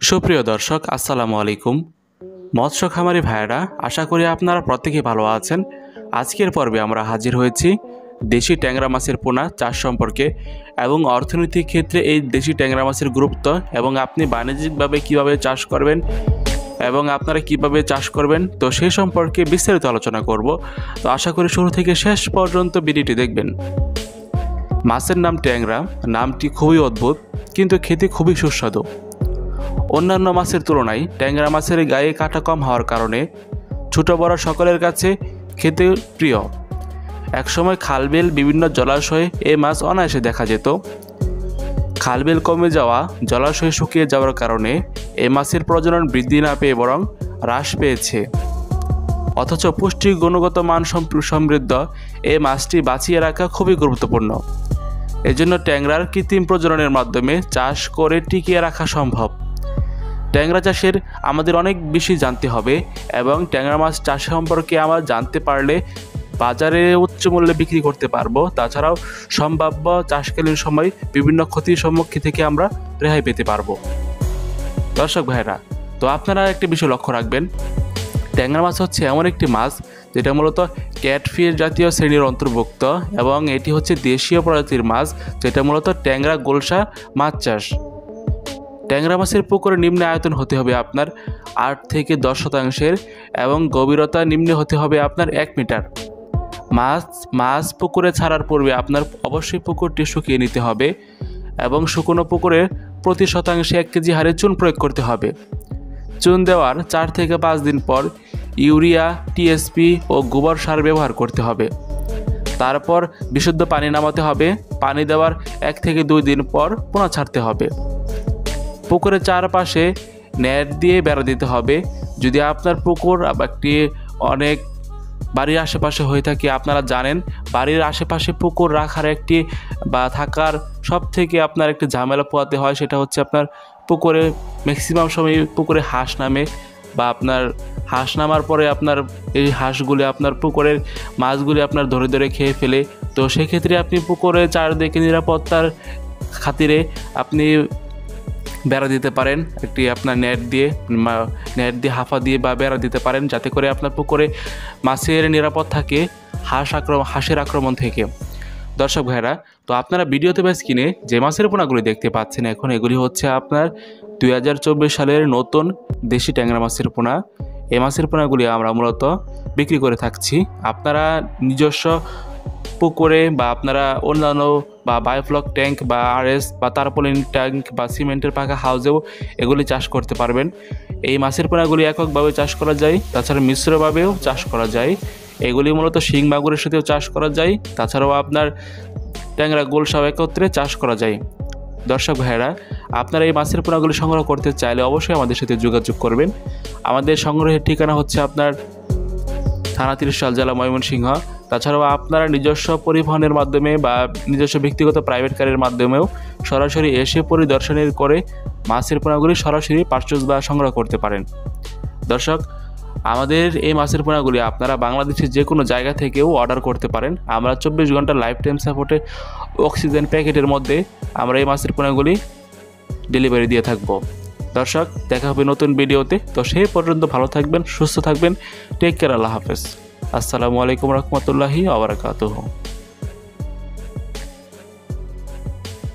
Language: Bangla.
সুপ্রিয় দর্শক, আসসালামু আলাইকুম। মৎস্য খামারি ভাইয়েরা, আশা করি আপনারা প্রত্যেকেই ভালো আছেন। আজকের পর্বে আমরা হাজির হয়েছি দেশি ট্যাংরা মাছের পোনা চাষ সম্পর্কে এবং অর্থনৈতিক ক্ষেত্রে এই দেশি ট্যাংরা মাছের গুরুত্ব এবং আপনি বাণিজ্যিকভাবে কিভাবে চাষ করবেন এবং আপনারা কিভাবে চাষ করবেন, তো সেই সম্পর্কে বিস্তারিত আলোচনা করব। তো আশা করি শুরু থেকে শেষ পর্যন্ত ভিডিওটি দেখবেন। মাছের নাম ট্যাংরা, নামটি খুবই অদ্ভুত কিন্তু খেতে খুবই সুস্বাদু। অন্যান্য মাছের তুলনায় ট্যাংরা মাছের গায়ে কাঁটা কম হওয়ার কারণে ছোট বড় সকলের কাছে খেতে প্রিয়। একসময় খালবিল বিভিন্ন জলাশয়ে এই মাছ অনায়াসে দেখা যেত। খালবিল কমে যাওয়া, জলাশয় শুকিয়ে যাওয়ার কারণে এই মাছের প্রজনন বৃদ্ধি না পেয়ে বরং হ্রাস পেয়েছে। অথচ পুষ্টি গুণগত মান সমৃদ্ধ এই মাছটি বাঁচিয়ে রাখা খুবই গুরুত্বপূর্ণ। এজন্য ট্যাংরার কৃত্রিম প্রজননের মাধ্যমে চাষ করে টিকিয়ে রাখা সম্ভব। ট্যাংরা চাষের আমাদের অনেক বেশি জানতে হবে এবং ট্যাংরা মাছ চাষ সম্পর্কে আমরা জানতে পারলে বাজারে উচ্চ মূল্যে বিক্রি করতে পারবো। তাছাড়াও সম্ভাব্য চাষকালীন সময় বিভিন্ন ক্ষতির সম্মুখীন থেকে আমরা রেহাই পেতে পারবো। দর্শক ভাইরা, তো আপনারা একটি বিষয় লক্ষ্য রাখবেন, ট্যাংরা মাছ হচ্ছে এমন একটি মাছ যেটা মূলত ক্যাটফিশ জাতীয় শ্রেণীর অন্তর্ভুক্ত এবং এটি হচ্ছে দেশীয় প্রজাতির মাছ, যেটা মূলত ট্যাংরা গোলসা মাছ চাষ। ট্যাংরা মাছের পুকুরে নিম্ন আয়তন হতে হবে আপনার 8 থেকে 10 শতাংশের এবং গভীরতা নিম্নে হতে হবে আপনার 1 মিটার। মাছ পুকুরে ছাড়ার পূর্বে আপনার অবশ্যই পুকুরটি শুকিয়ে নিতে হবে এবং শুকনো পুকুরে প্রতি শতাংশে 1 কেজি হারে চুন প্রয়োগ করতে হবে। চুন দেওয়ার 4 থেকে 5 দিন পর ইউরিয়া, টিএসপি ও গোবর সার ব্যবহার করতে হবে। তারপর বিশুদ্ধ পানি নামাতে হবে। পানি দেওয়ার 1 থেকে 2 দিন পর পোনা ছাড়তে হবে। পুকুরের চারপাশে নেট দিয়ে বেড়া দিতে হবে। যদি আপনার পুকুর একটি অনেক বাড়ির আশেপাশে হয়ে থাকে, আপনারা জানেন বাড়ির আশেপাশে পুকুর রাখার একটি বা থাকার সব থেকে আপনার একটি ঝামেলা পোহাতে হয়, সেটা হচ্ছে আপনার পুকুরে ম্যাক্সিমাম সময় পুকুরে হাঁস নামে বা আপনার হাঁস নামার পরে আপনার এই হাঁসগুলি আপনার পুকুরের মাছগুলি আপনার ধরে ধরে খেয়ে ফেলে। তো সেক্ষেত্রে আপনি পুকুরে চারদিকে নিরাপত্তার খাতিরে আপনি বেড়া দিতে পারেন, একটি আপনার নেট দিয়ে হাফা দিয়ে বা বেড়া দিতে পারেন, যাতে করে আপনার পুকুরে মাছের নিরাপদ থাকে হাঁসের আক্রমণ থেকে। দর্শক ভাইরা, তো আপনারা ভিডিওতে বা স্ক্রিনে যে মাছের পোনাগুলি দেখতে পাচ্ছেন এখন, এগুলি হচ্ছে আপনার 2024 সালের নতুন দেশি ট্যাংরা মাছের পোনা। এই মাছের পোনাগুলি আমরা মূলত বিক্রি করে থাকছি। আপনারা নিজস্ব পুকুরে বা আপনারা অন্যান্য বা বায়োফ্লক ট্যাঙ্ক বা আরএস বা তারপলিন ট্যাঙ্ক বা সিমেন্টের পাকা হাউসেও এগুলি চাষ করতে পারবেন। এই মাছের পোনাগুলি এককভাবে চাষ করা যায়, তাছাড়া মিশ্রভাবেও চাষ করা যায়। এগুলি মূলত শিং মাগুরের সাথেও চাষ করা যায়, তাছাড়াও আপনার ট্যাংরা গোলসাও একত্রে চাষ করা যায়। দর্শক ভাইয়েরা, আপনারা এই মাছের পোনাগুলি সংগ্রহ করতে চাইলে অবশ্যই আমাদের সাথে যোগাযোগ করবেন। আমাদের সংগ্রহের ঠিকানা হচ্ছে আপনার থানা ত্রিশাল, জেলা ময়মনসিংহ। তাছাড়াও আপনারা নিজস্ব পরিবহনের মাধ্যমে বা নিজস্ব ব্যক্তিগত প্রাইভেট কারের মাধ্যমেও সরাসরি এসে পরিদর্শন করে মাছের পোনাগুলি সরাসরি পারচেজ বা সংগ্রহ করতে পারেন। দর্শক, আমাদের এই মাছের পোনাগুলি আপনারা বাংলাদেশের যে কোনো জায়গা থেকেও অর্ডার করতে পারেন। আমরা 24 ঘন্টা লাইফ টাইম সাপোর্টে অক্সিজেন প্যাকেটের মধ্যে আমরা এই মাছের পোনাগুলি ডেলিভারি দিয়ে থাকব। দর্শক, দেখা হবে নতুন ভিডিওতে। তো সেই পর্যন্ত ভালো থাকবেন, সুস্থ থাকবেন। টেক কেয়ার, আল্লাহ হাফেজ। আসসালামু আলাইকুম রহমতুল্লাহি ওয়া বারাকাতুহু।